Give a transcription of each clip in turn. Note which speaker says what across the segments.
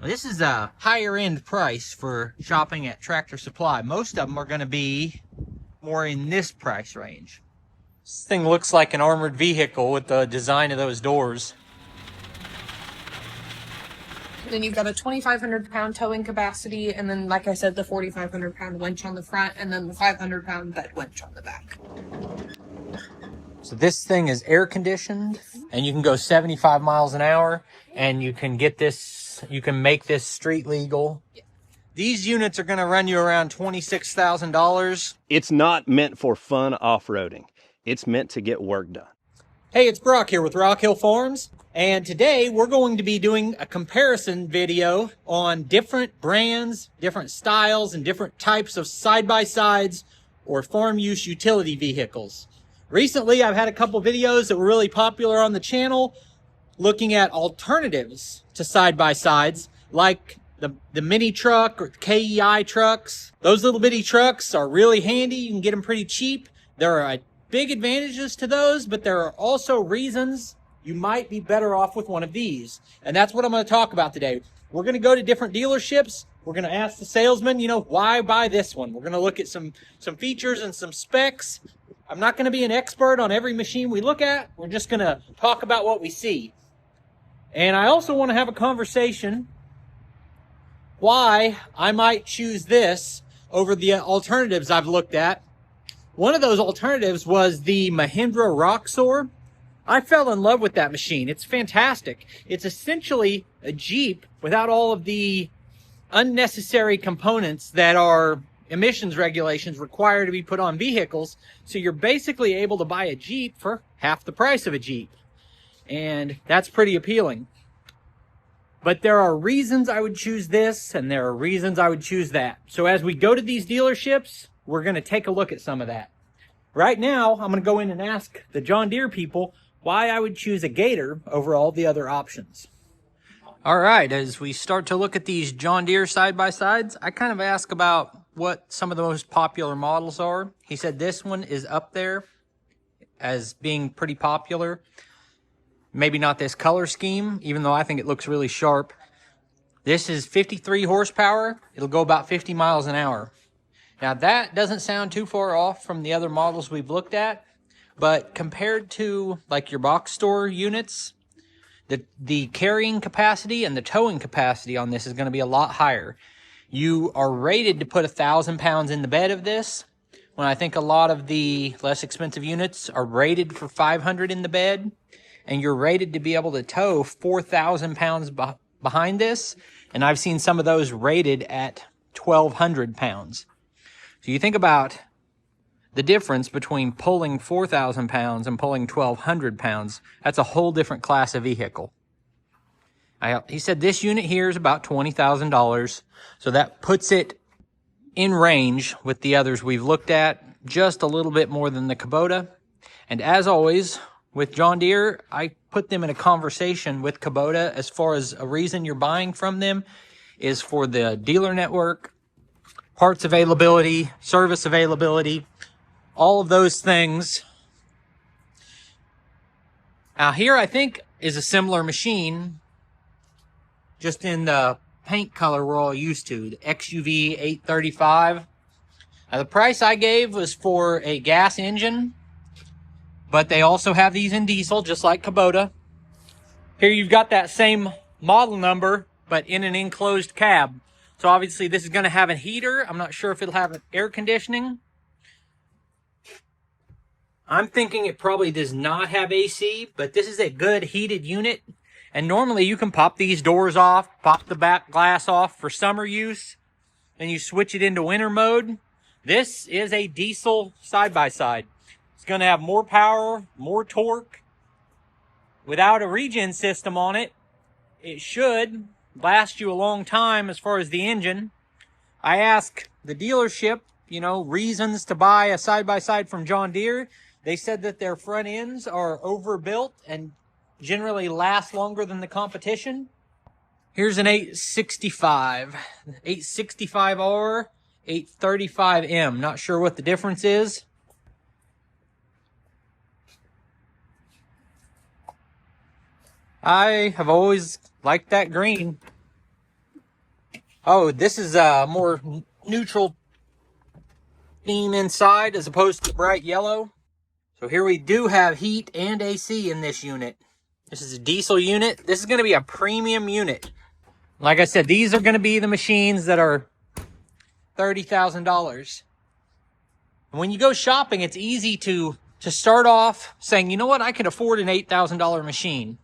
Speaker 1: This is a higher end price for shopping at Tractor Supply. Most of them are going to be more in this price range. This thing looks like an armored vehicle with the design of those doors.
Speaker 2: Then you've got a 2,500-pound towing capacity, and then, like I said, the 4,500-pound winch on the front, and then the 500-pound bed winch on the back.
Speaker 1: So this thing is air conditioned, and you can go 75 miles an hour, and you can get this, you can make this street legal. Yeah. These units are going to run you around $26,000.
Speaker 3: It's not meant for fun off-roading. It's meant to get work done.
Speaker 1: Hey, it's Brock here with Rock Hill Farms, and today we're going to be doing a comparison video on different brands, different styles, and different types of side-by-sides or farm use utility vehicles. Recently, I've had a couple videos that were really popular on the channel looking at alternatives to side-by-sides like the mini truck or the KEI trucks. Those little bitty trucks are really handy. You can get them pretty cheap. There are big advantages to those, but there are also reasons you might be better off with one of these. And that's what I'm going to talk about today. We're going to go to different dealerships. We're going to ask the salesman, why buy this one? We're going to look at some features and some specs. I'm not going to be an expert on every machine we look at. We're just going to talk about what we see. And I also want to have a conversation why I might choose this over the alternatives I've looked at. One of those alternatives was the Mahindra Roxor. I fell in love with that machine. It's fantastic. It's essentially a Jeep without all of the unnecessary components that are emissions regulations require to be put on vehicles. So you're basically able to buy a Jeep for half the price of a Jeep. And that's pretty appealing. But there are reasons I would choose this, and there are reasons I would choose that. So as we go to these dealerships, we're going to take a look at some of that. Right now, I'm going to go in and ask the John Deere people why I would choose a Gator over all the other options. All right, as we start to look at these John Deere side-by-sides, I kind of ask about what some of the most popular models are. He said this one is up there as being pretty popular. Maybe not this color scheme, even though I think it looks really sharp. This is 53 horsepower. It'll go about 50 miles an hour. Now that doesn't sound too far off from the other models we've looked at, but compared to like your box store units, the carrying capacity and the towing capacity on this is going to be a lot higher. You are rated to put 1,000 pounds in the bed of this, when I think a lot of the less expensive units are rated for 500 in the bed, and you're rated to be able to tow 4,000 pounds behind this, and I've seen some of those rated at 1,200 pounds. So you think about the difference between pulling 4,000 pounds and pulling 1,200 pounds. That's a whole different class of vehicle. He said this unit here is about $20,000, so that puts it in range with the others we've looked at, just a little bit more than the Kubota. And as always, with John Deere, I put them in a conversation with Kubota as far as a reason you're buying from them is for the dealer network, parts availability, service availability, all of those things. Now here I think is a similar machine, just in the paint color we're all used to, the XUV 835. Now the price I gave was for a gas engine, but they also have these in diesel, just like Kubota. Here you've got that same model number, but in an enclosed cab. So obviously this is going to have a heater. I'm not sure if it'll have air conditioning. I'm thinking it probably does not have AC, but this is a good heated unit. And normally you can pop these doors off, pop the back glass off for summer use, then you switch it into winter mode. This is a diesel side-by-side. It's going to have more power, more torque. Without a regen system on it, it should last you a long time as far as the engine. I asked the dealership, reasons to buy a side-by-side from John Deere. They said that their front ends are overbuilt and generally last longer than the competition. Here's an 865, 865R, 835M. Not sure what the difference is. I have always liked that green. Oh, this is a more neutral theme inside as opposed to bright yellow. So here we do have heat and AC in this unit. This is a diesel unit. This is going to be a premium unit. Like I said, these are going to be the machines that are $30,000. And when you go shopping, it's easy to start off saying, you know what, I can afford an $8,000 machine.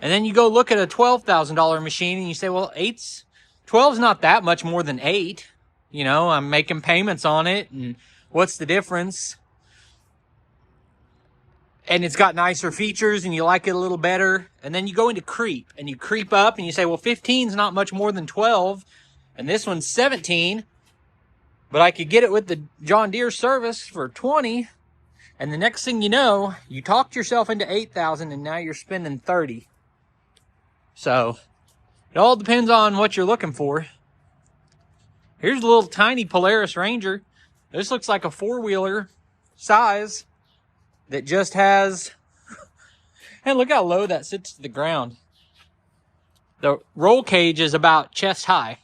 Speaker 1: And then you go look at a $12,000 machine and you say, well, 12's not that much more than 8. You know, I'm making payments on it, and what's the difference? And it's got nicer features and you like it a little better. And then you go into creep and you creep up and you say, well, 15's not much more than 12. And this one's 17, but I could get it with the John Deere service for 20. And the next thing you know, you talked yourself into 8,000 and now you're spending 30. So it all depends on what you're looking for. Here's a little tiny Polaris Ranger. This looks like a 4-wheeler size that just has, and look how low that sits to the ground. The roll cage is about chest high.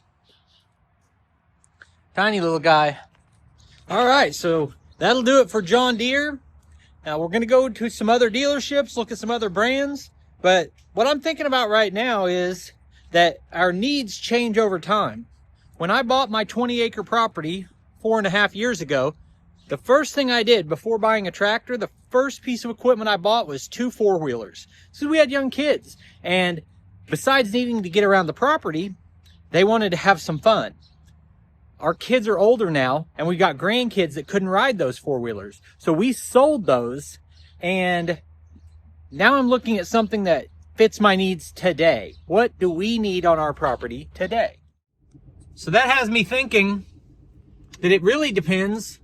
Speaker 1: Tiny little guy. All right, so that'll do it for John Deere. Now we're gonna go to some other dealerships, look at some other brands. But what I'm thinking about right now is that our needs change over time. When I bought my 20-acre property 4.5 years ago, the first thing I did before buying a tractor, the first piece of equipment I bought was 2 4-wheelers. So we had young kids, and besides needing to get around the property, they wanted to have some fun. Our kids are older now, and we got grandkids that couldn't ride those 4-wheelers. So we sold those, and now I'm looking at something that fits my needs today. What do we need on our property today? So that has me thinking that it really depends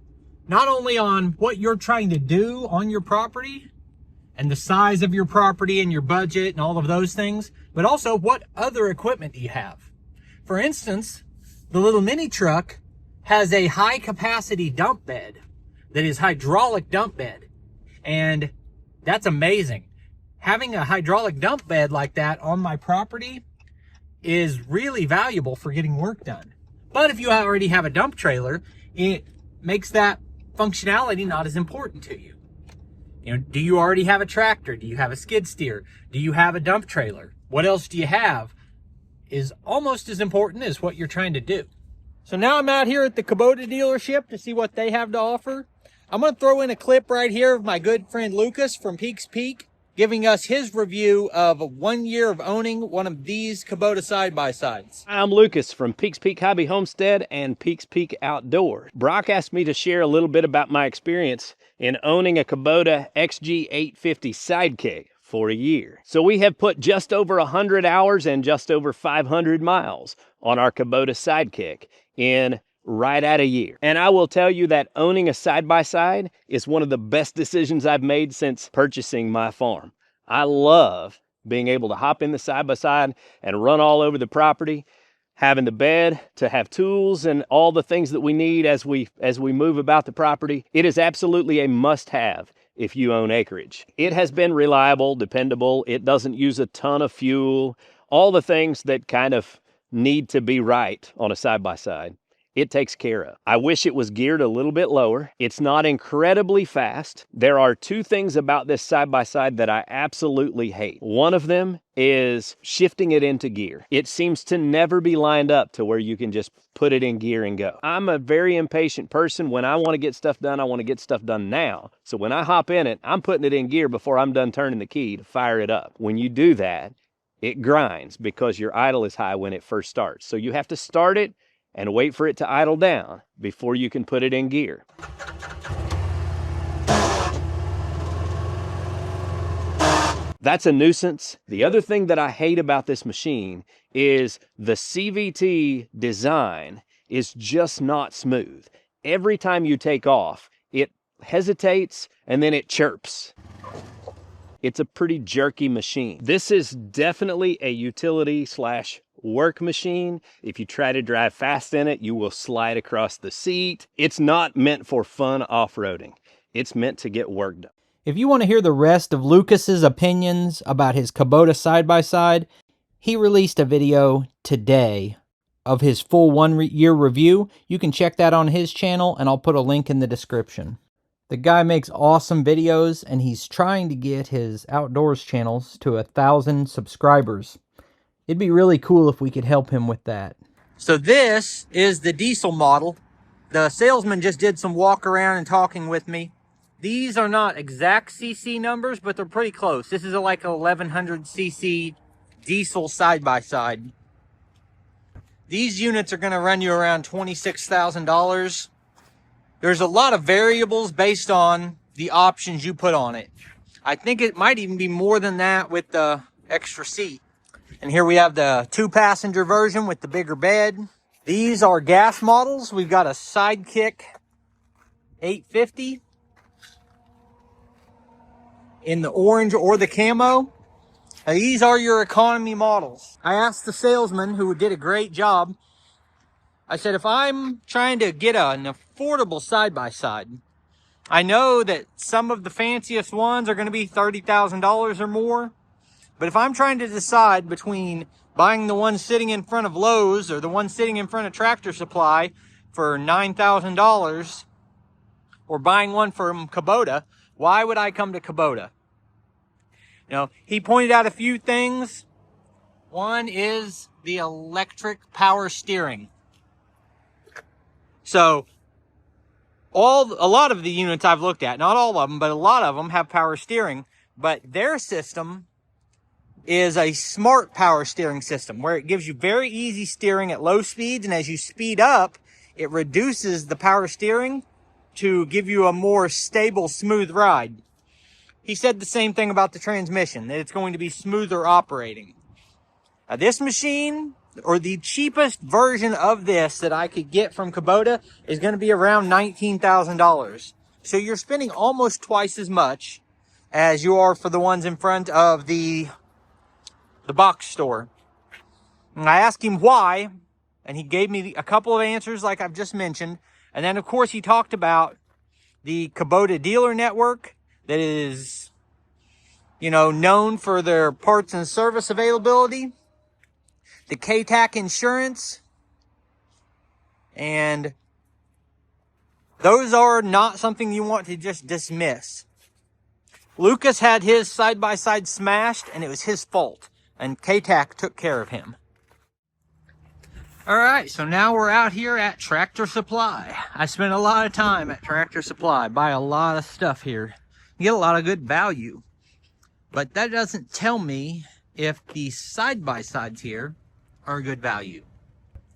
Speaker 1: not only on what you're trying to do on your property and the size of your property and your budget and all of those things, but also what other equipment do you have. For instance, the little mini truck has a high capacity dump bed that is hydraulic dump bed. And that's amazing. Having a hydraulic dump bed like that on my property is really valuable for getting work done. But if you already have a dump trailer, it makes that functionality not as important to you. You know, do you already have a tractor? Do you have a skid steer? Do you have a dump trailer? What else do you have is almost as important as what you're trying to do. So now I'm out here at the Kubota dealership to see what they have to offer. I'm going to throw in a clip right here of my good friend Lucas from Peaks Peak giving us his review of 1 year of owning one of these Kubota side-by-sides.
Speaker 3: I'm Lucas from Peaks Peak Hobby Homestead and Peaks Peak Outdoors. Brock asked me to share a little bit about my experience in owning a Kubota XG850 Sidekick for a year. So we have put just over 100 hours and just over 500 miles on our Kubota Sidekick in right at a year. And I will tell you that owning a side-by-side is one of the best decisions I've made since purchasing my farm. I love being able to hop in the side-by-side and run all over the property, having the bed to have tools and all the things that we need as we move about the property. It is absolutely a must-have if you own acreage. It has been reliable, dependable. It doesn't use a ton of fuel, all the things that kind of need to be right on a side-by-side. It takes care of. I wish it was geared a little bit lower. It's not incredibly fast. There are 2 things about this side-by-side that I absolutely hate. One of them is shifting it into gear. It seems to never be lined up to where you can just put it in gear and go. I'm a very impatient person. When I want to get stuff done, I want to get stuff done now. So when I hop in it, I'm putting it in gear before I'm done turning the key to fire it up. When you do that, it grinds because your idle is high when it first starts. So you have to start it and wait for it to idle down before you can put it in gear. That's a nuisance. The other thing that I hate about this machine is the CVT design is just not smooth. Every time you take off, it hesitates and then it chirps. It's a pretty jerky machine. This is definitely a utility / work machine. If you try to drive fast in it, you will slide across the seat. It's not meant for fun off-roading. It's meant to get work done.
Speaker 1: If you want to hear the rest of Lucas's opinions about his Kubota side-by-side, he released a video today of his full 1 year review. You can check that on his channel, and I'll put a link in the description. The guy makes awesome videos, and he's trying to get his outdoors channels to 1,000 subscribers. It'd be really cool if we could help him with that. So this is the diesel model. The salesman just did some walk around and talking with me. These are not exact CC numbers, but they're pretty close. This is like a 1100 CC diesel side-by-side. These units are going to run you around $26,000. There's a lot of variables based on the options you put on it. I think it might even be more than that with the extra seat. And here we have the 2-passenger version with the bigger bed. These are gas models. We've got a Sidekick 850 in the orange or the camo. Now, these are your economy models. I asked the salesman, who did a great job, I said, if I'm trying to get an affordable side-by-side, I know that some of the fanciest ones are going to be $30,000 or more. But if I'm trying to decide between buying the one sitting in front of Lowe's or the one sitting in front of Tractor Supply for $9,000 or buying one from Kubota, why would I come to Kubota? You know, he pointed out a few things. One is the electric power steering. So a lot of the units I've looked at, not all of them, but a lot of them have power steering, but their system is a smart power steering system where it gives you very easy steering at low speeds, and as you speed up, it reduces the power steering to give you a more stable, smooth ride. He said the same thing about the transmission, that it's going to be smoother operating. Now, this machine, or the cheapest version of this that I could get from Kubota, is going to be around $19,000. So you're spending almost twice as much as you are for the ones in front of the box store. And I asked him why, and he gave me a couple of answers like I've just mentioned. And then, of course, he talked about the Kubota dealer network that is, you know, known for their parts and service availability, the KTAC insurance, and those are not something you want to just dismiss. Lucas had his side-by-side smashed, and it was his fault, and KTAC took care of him. All right, so now we're out here at Tractor Supply. I spent a lot of time at Tractor Supply, buy a lot of stuff here, get a lot of good value. But that doesn't tell me if the side-by-sides here are good value.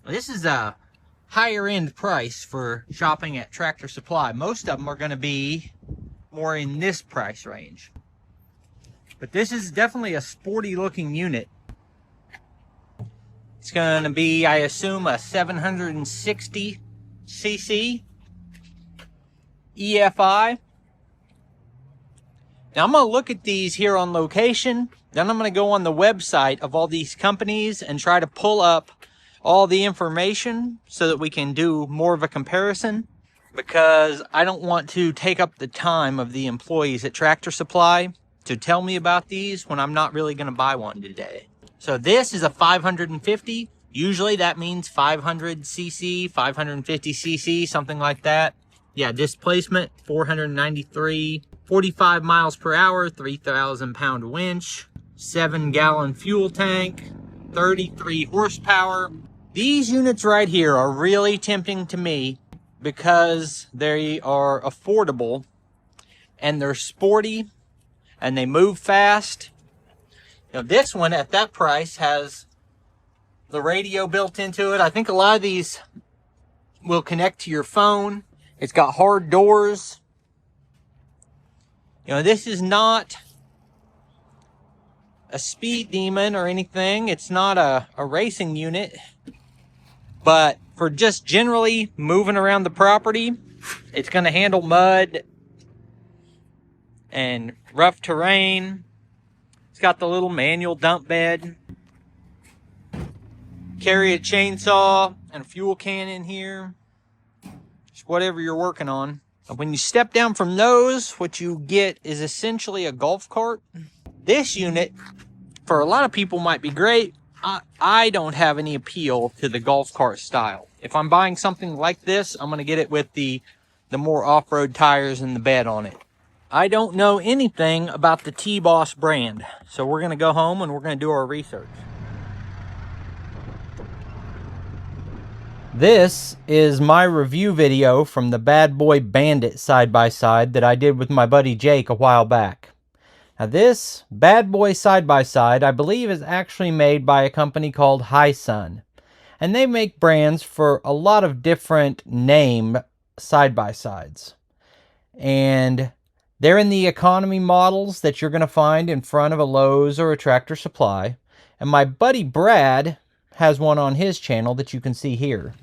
Speaker 1: This is a higher end price for shopping at Tractor Supply. Most of them are going to be more in this price range. But this is definitely a sporty looking unit. It's going to be, I assume, a 760 cc EFI. Now I'm going to look at these here on location. Then I'm going to go on the website of all these companies and try to pull up all the information so that we can do more of a comparison, because I don't want to take up the time of the employees at Tractor Supply to tell me about these when I'm not really going to buy one today. So this is a 550. Usually that means 500 cc, 550 cc, something like that. Yeah, displacement 493, 45 miles per hour, 3,000 pound winch, 7-gallon fuel tank, 33 horsepower. These units right here are really tempting to me because they are affordable and they're sporty and they move fast. Now this one at that price has the radio built into it. I think a lot of these will connect to your phone. It's got hard doors. You know, this is not a speed demon or anything. It's not a racing unit. But for just generally moving around the property, it's going to handle mud and rough terrain. It's got the little manual dump bed. Carry a chainsaw and a fuel can in here. Just whatever you're working on. When you step down from those, what you get is essentially a golf cart. This unit, for a lot of people, might be great. I don't have any appeal to the golf cart style. If I'm buying something like this, I'm going to get it with the more off-road tires and the bed on it. I don't know anything about the T-Boss brand, so we're going to go home and we're going to do our research. This is my review video from the Bad Boy Bandit side-by-side that I did with my buddy Jake a while back. Now this Bad Boy side-by-side, I believe, is actually made by a company called Hisun. And they make brands for a lot of different name side-by-sides. And they're in the economy models that you're going to find in front of a Lowe's or a Tractor Supply. And my buddy Brad has one on his channel that you can see here.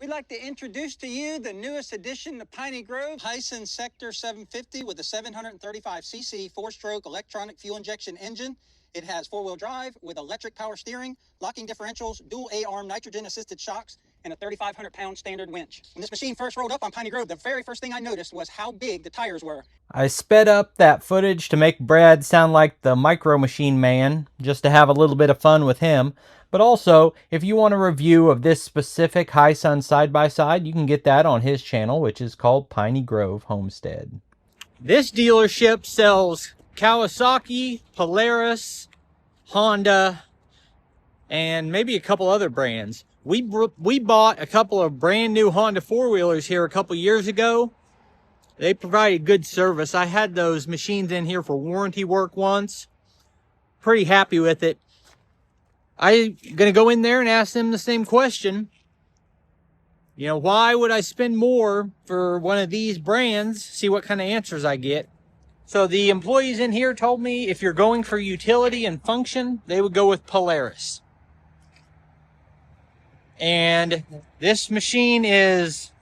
Speaker 4: We'd like to introduce to you the newest addition to Piney Grove, Hisun Sector 750 with a 735cc four-stroke electronic fuel injection engine. It has four-wheel drive with electric power steering, locking differentials, dual A-arm nitrogen-assisted shocks, and a 3,500-pound standard winch. When this machine first rolled up on Piney Grove, the very first thing I noticed was how big the tires were.
Speaker 1: I sped up that footage to make Brad sound like the Micro Machine Man, just to have a little bit of fun with him. But also, if you want a review of this specific Hisun side-by-side, you can get that on his channel, which is called Piney Grove Homestead. This dealership sells Kawasaki, Polaris, Honda, and maybe a couple other brands. We bought a couple of brand new Honda four-wheelers here a couple years ago. They provided good service. I had those machines in here for warranty work once. Pretty happy with it. I'm going to go in there and ask them the same question. You know, why would I spend more for one of these brands? See what kind of answers I get. So the employees in here told me if you're going for utility and function, they would go with Polaris. And this machine is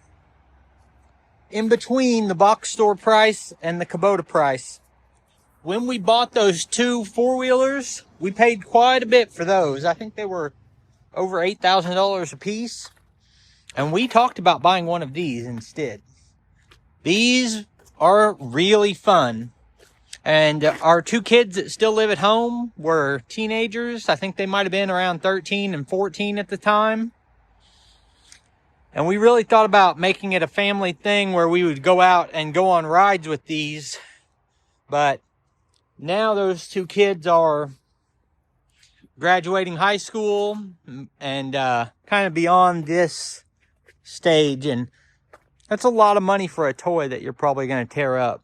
Speaker 1: in between the box store price and the Kubota price. When we bought those two four-wheelers, we paid quite a bit for those. I think they were over $8,000 a piece. And we talked about buying one of these instead. These are really fun. And our two kids that still live at home were teenagers. I think they might have been around 13 and 14 at the time. And we really thought about making it a family thing where we would go out and go on rides with these. But now those two kids are graduating high school and kind of beyond this stage. And that's a lot of money for a toy that you're probably going to tear up.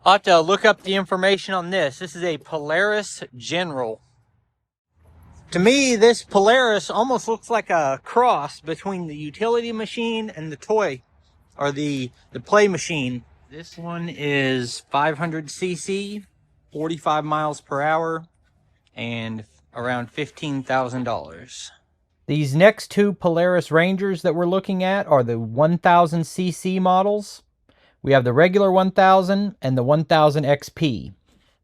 Speaker 1: I'll have to look up the information on this. This is a Polaris General. To me, this Polaris almost looks like a cross between the utility machine and the toy, or the play machine. This one is 500cc, 45 miles per hour, and around $15,000. These next two Polaris Rangers that we're looking at are the 1000cc models. We have the regular 1000 and the 1000 XP.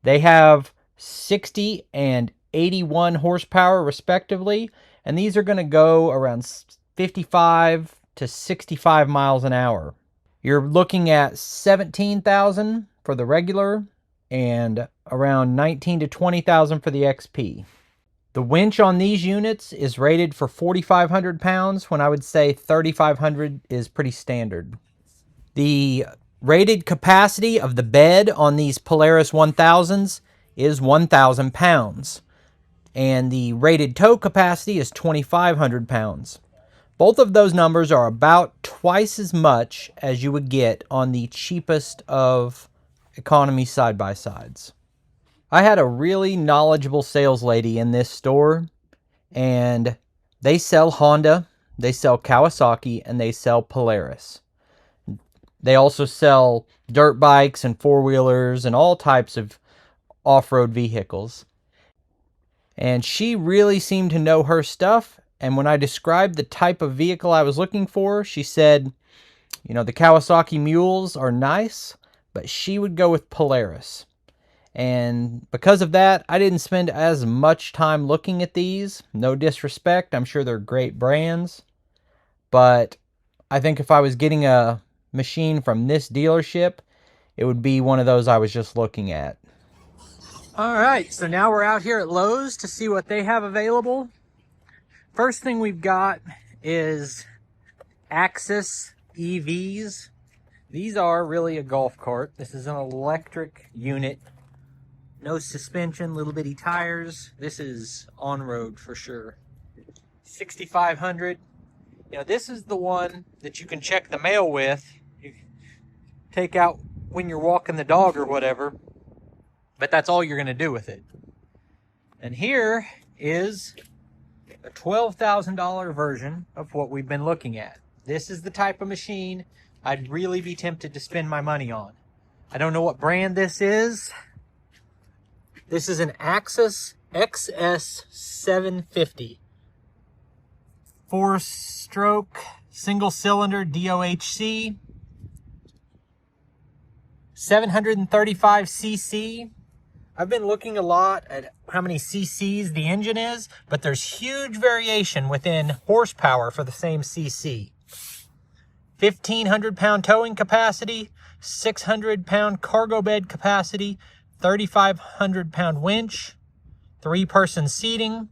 Speaker 1: They have 60 and 81 horsepower respectively, and these are going to go around 55 to 65 miles an hour. You're looking at 17,000 for the regular and around 19 to 20,000 for the XP. The winch on these units is rated for 4,500 pounds, when I would say 3,500 is pretty standard. The rated capacity of the bed on these Polaris 1000s is 1,000 pounds. And the rated tow capacity is 2,500 pounds. Both of those numbers are about twice as much as you would get on the cheapest of economy side-by-sides. I had a really knowledgeable sales lady in this store, and they sell Honda, they sell Kawasaki, and they sell Polaris. They also sell dirt bikes and four-wheelers and all types of off-road vehicles. And she really seemed to know her stuff. And when I described the type of vehicle I was looking for, she said, you know, the Kawasaki mules are nice, but she would go with Polaris. And because of that, I didn't spend as much time looking at these. No disrespect, I'm sure they're great brands. But I think if I was getting a machine from this dealership, it would be one of those I was just looking at. All right, so now we're out here at Lowe's to see what they have available. First thing we've got is Axis EVs. These are really a golf cart. This is an electric unit. No suspension, little bitty tires. This is on-road for sure. 6,500. You know, this is the one that you can check the mail with. You take out when you're walking the dog or whatever. But that's all you're going to do with it. And here is a $12,000 version of what we've been looking at. This is the type of machine I'd really be tempted to spend my money on. I don't know what brand this is. This is an Axis XS750. 4-stroke, single-cylinder DOHC. 735cc. I've been looking a lot at how many cc's the engine is, but there's huge variation within horsepower for the same cc. 1,500 pound towing capacity, 600 pound cargo bed capacity, 3,500 pound winch, 3-person seating,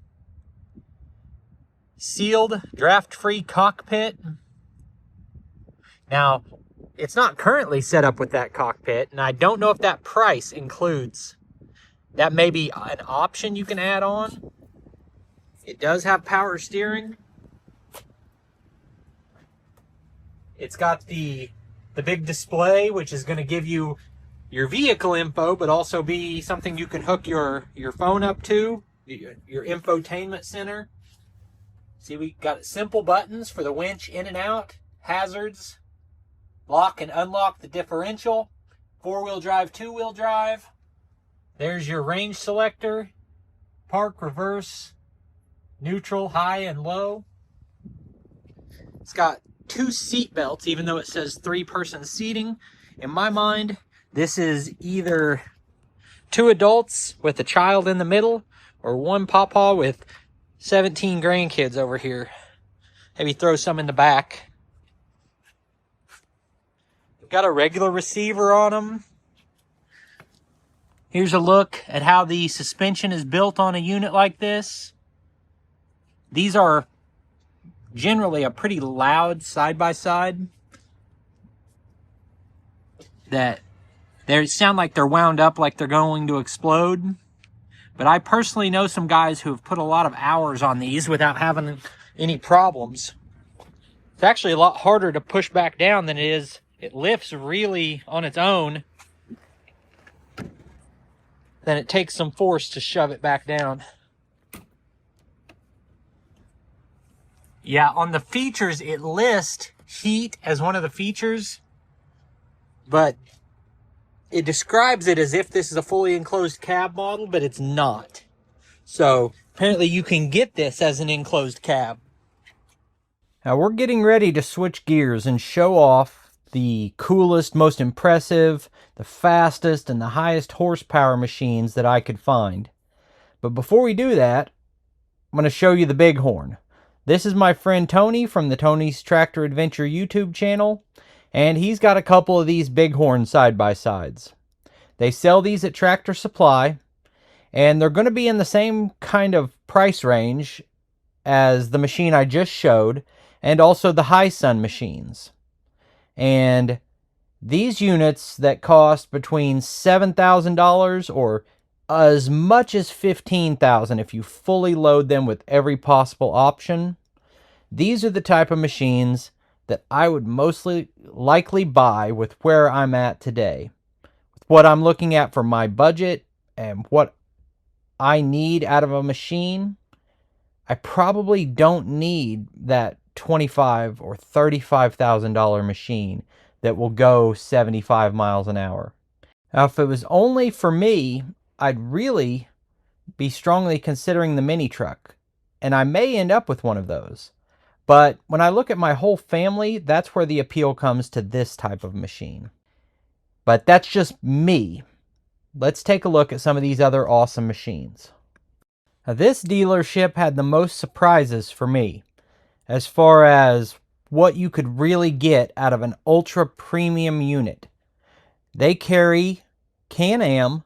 Speaker 1: sealed draft-free cockpit. Now, it's not currently set up with that cockpit, and I don't know if that price includes. That may be an option you can add on. It does have power steering. It's got the big display, which is going to give you your vehicle info, but also be something you can hook your phone up to, your infotainment center. See, we got simple buttons for the winch in and out, hazards, lock and unlock the differential, 4-wheel drive, 2-wheel drive. There's your range selector, park, reverse, neutral, high, and low. It's got 2 seat belts, even though it says 3-person seating. In my mind, this is either 2 adults with a child in the middle, or 1 pawpaw with 17 grandkids over here. Maybe throw some in the back. Got a regular receiver on them. Here's a look at how the suspension is built on a unit like this. These are generally a pretty loud side-by-side. That they sound like they're wound up like they're going to explode. But I personally know some guys who have put a lot of hours on these without having any problems. It's actually a lot harder to push back down than it is. It lifts really on its own. Then it takes some force to shove it back down. Yeah, on the features, it lists heat as one of the features, but it describes it as if this is a fully enclosed cab model, but it's not. So apparently you can get this as an enclosed cab. Now we're getting ready to switch gears and show off the coolest, most impressive, the fastest, and the highest horsepower machines that I could find. But before we do that, I'm going to show you the Bighorn. This is my friend Tony from the Tony's Tractor Adventure YouTube channel, and he's got a couple of these Bighorn side-by-sides. They sell these at Tractor Supply, and they're going to be in the same kind of price range as the machine I just showed, and also the High Sun machines. And these units that cost between $7,000 or as much as $15,000 if you fully load them with every possible option, these are the type of machines that I would mostly likely buy with where I'm at today. With what I'm looking at for my budget and what I need out of a machine, I probably don't need that $25,000 or $35,000 machine that will go 75 miles an hour. Now, if it was only for me, I'd really be strongly considering the mini truck, and I may end up with one of those. But when I look at my whole family, that's where the appeal comes to this type of machine. But that's just me. Let's take a look at some of these other awesome machines. Now, this dealership had the most surprises for me as far as what you could really get out of an ultra premium unit. They carry Can-Am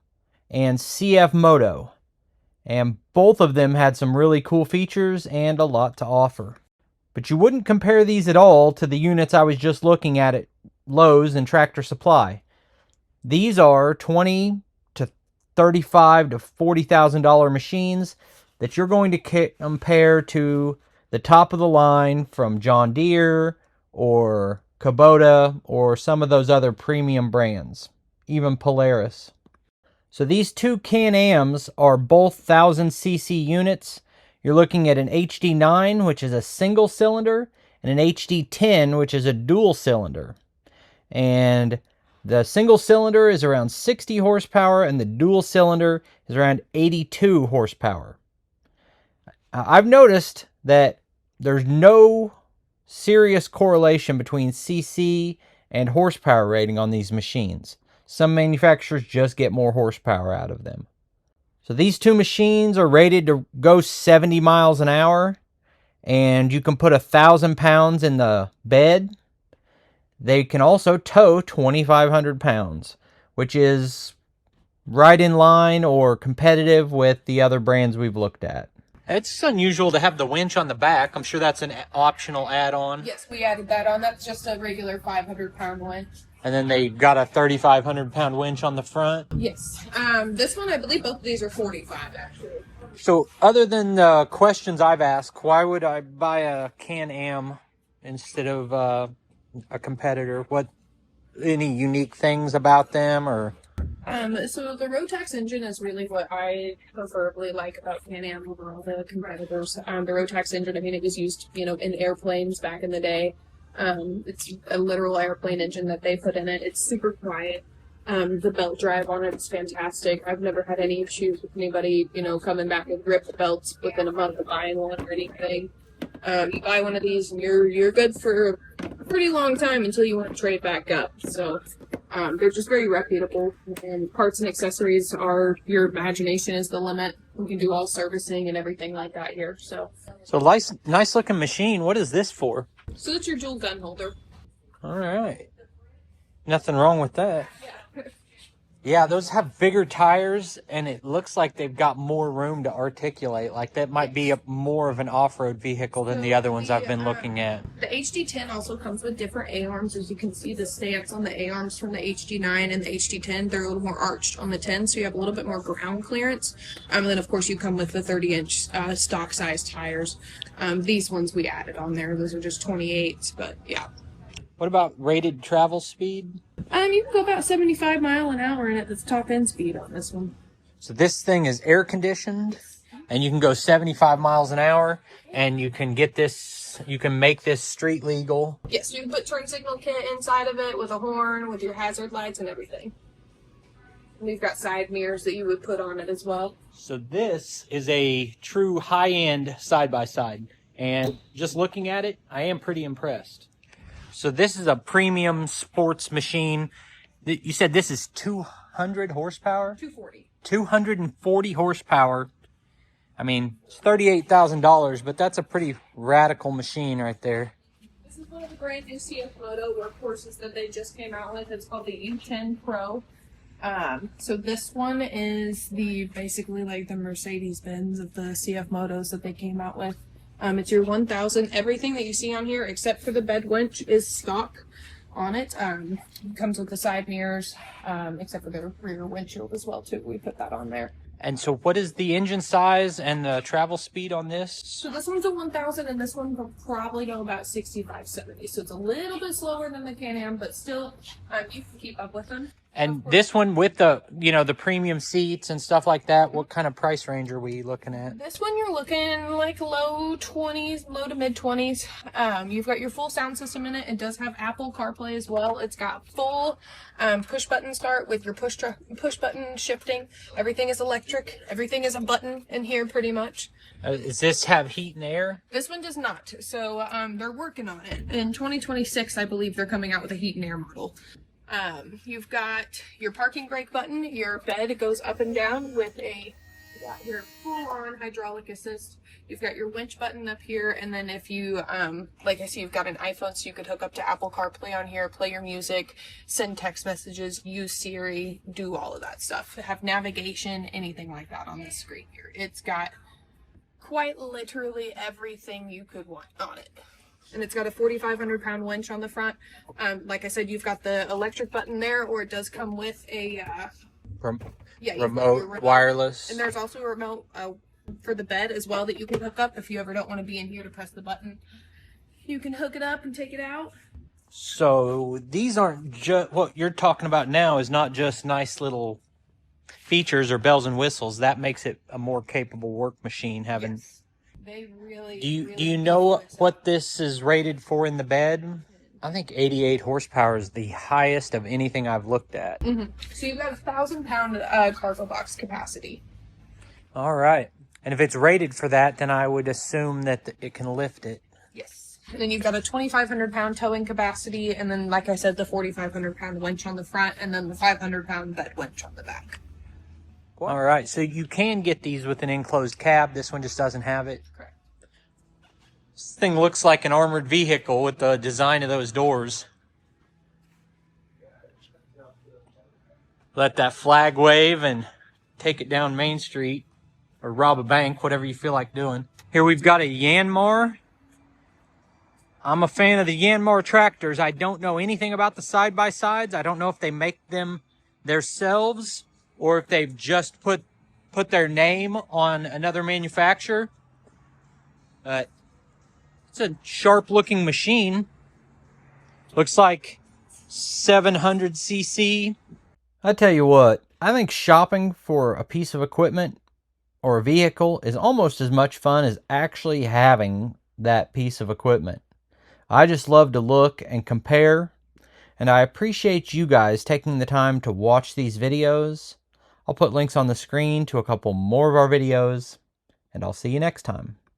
Speaker 1: and CF Moto. And both of them had some really cool features and a lot to offer. But you wouldn't compare these at all to the units I was just looking at Lowe's and Tractor Supply. These are $20,000 to $35,000 to $40,000 machines that you're going to compare to the top of the line from John Deere or Kubota or some of those other premium brands, even Polaris. So these two Can-Ams are both 1000cc units. You're looking at an HD9, which is a single cylinder, and an HD10, which is a dual cylinder. And the single cylinder is around 60 horsepower, and the dual cylinder is around 82 horsepower. I've noticed that there's no serious correlation between CC and horsepower rating on these machines. Some manufacturers just get more horsepower out of them. So these two machines are rated to go 70 miles an hour, and you can put 1,000 pounds in the bed. They can also tow 2,500 pounds, which is right in line or competitive with the other brands we've looked at. It's unusual to have the winch on the back. I'm sure that's an optional add-on.
Speaker 2: Yes, we added that on. That's just a regular 500-pound winch.
Speaker 1: And then they got a 3,500-pound winch on the front.
Speaker 2: Yes. This one, I believe both of these are 45, actually.
Speaker 1: So other than the questions I've asked, why would I buy a Can-Am instead of a competitor? Any unique things about them or?
Speaker 2: So the Rotax engine is really what I preferably like about Can-Am over all the competitors. The Rotax engine, I mean, it was used, in airplanes back in the day. It's a literal airplane engine that they put in it. It's super quiet. The belt drive on it is fantastic. I've never had any issues with anybody, coming back with ripped belts within a month of buying one or anything. You buy one of these and you're good for a pretty long time until you want to trade back up. So they're just very reputable, and parts and accessories are, your imagination is the limit. We can do all servicing and everything like that here. So
Speaker 1: Nice looking machine. What is this for?
Speaker 2: So that's your dual gun holder.
Speaker 1: All right. Nothing wrong with that.
Speaker 2: Yeah.
Speaker 1: Yeah, those have bigger tires, and it looks like they've got more room to articulate. Like that might be more of an off-road vehicle than the other ones I've been looking at.
Speaker 2: The HD10 also comes with different A-arms. As you can see, the stance on the A-arms from the HD9 and the HD10, they're a little more arched on the 10, so you have a little bit more ground clearance. And then, of course, you come with the 30-inch stock-size tires. These ones we added on there. Those are just 28s, but yeah.
Speaker 1: What about rated travel speed?
Speaker 2: You can go about 75 miles an hour, and at the top end speed on this one.
Speaker 1: So this thing is air conditioned, and you can go 75 miles an hour, and you can make this street legal.
Speaker 2: Yes, you can put turn signal kit inside of it with a horn, with your hazard lights and everything. And we've got side mirrors that you would put on it as well.
Speaker 1: So this is a true high-end side-by-side, and just looking at it, I am pretty impressed. So this is a premium sports machine. You said this is 200 horsepower?
Speaker 2: 240.
Speaker 1: 240 horsepower. I mean, it's $38,000, but that's a pretty radical machine right there.
Speaker 2: This is one of the brand new CF Moto workhorses that they just came out with. It's called the U10 Pro. So this one is basically like the Mercedes-Benz of the CF Motos that they came out with. It's your 1000. Everything that you see on here, except for the bed winch, is stock on it. It comes with the side mirrors, except for the rear windshield as well, too. We put that on there.
Speaker 1: And so what is the engine size and the travel speed on this?
Speaker 2: So this one's a 1000, and this one will probably go about 65, 70. So it's a little bit slower than the Can-Am, but still, you can keep up with them.
Speaker 1: And this one with the, the premium seats and stuff like that, what kind of price range are we looking at?
Speaker 2: This one you're looking like low to mid 20s. You've got your full sound system in it. It does have Apple CarPlay as well. It's got full push button start with your push button shifting. Everything is electric. Everything is a button in here pretty much.
Speaker 1: Does this have heat and air?
Speaker 2: This one does not. So they're working on it. In 2026, I believe they're coming out with a heat and air model. You've got your parking brake button. Your bed goes up and down with a got your full-on hydraulic assist. You've got your winch button up here, and then if you, like I see, you've got an iPhone, so you could hook up to Apple CarPlay on here, play your music, send text messages, use Siri, do all of that stuff. Have navigation, anything like that on this screen here. It's got quite literally everything you could want on it. And it's got a 4,500-pound winch on the front. Like I said, you've got the electric button there, or it does come with a
Speaker 1: remote wireless.
Speaker 2: And there's also a remote for the bed as well that you can hook up if you ever don't want to be in here to press the button. You can hook it up and take it out.
Speaker 1: So these aren't just, what you're talking about now is not just nice little features or bells and whistles. That makes it a more capable work machine having.
Speaker 2: Yes. They really,
Speaker 1: Do you know what this is rated for in the bed? I think 88 horsepower is the highest of anything I've looked at.
Speaker 2: So you've got a 1,000-pound cargo box capacity.
Speaker 1: All right. And if it's rated for that, then I would assume that it can lift it.
Speaker 2: Yes. And then you've got a 2,500-pound towing capacity, and then, like I said, the 4,500-pound winch on the front, and then the 500-pound bed winch on the back.
Speaker 1: All right. So you can get these with an enclosed cab. This one just doesn't have it.
Speaker 2: Correct.
Speaker 1: This thing looks like an armored vehicle with the design of those doors. Let that flag wave and take it down Main Street or rob a bank, whatever you feel like doing. Here we've got a Yanmar. I'm a fan of the Yanmar tractors. I don't know anything about the side-by-sides. I don't know if they make them themselves or if they've just put their name on another manufacturer. It's a sharp-looking machine. Looks like 700cc. I tell you what, I think shopping for a piece of equipment or a vehicle is almost as much fun as actually having that piece of equipment. I just love to look and compare, and I appreciate you guys taking the time to watch these videos. I'll put links on the screen to a couple more of our videos, and I'll see you next time.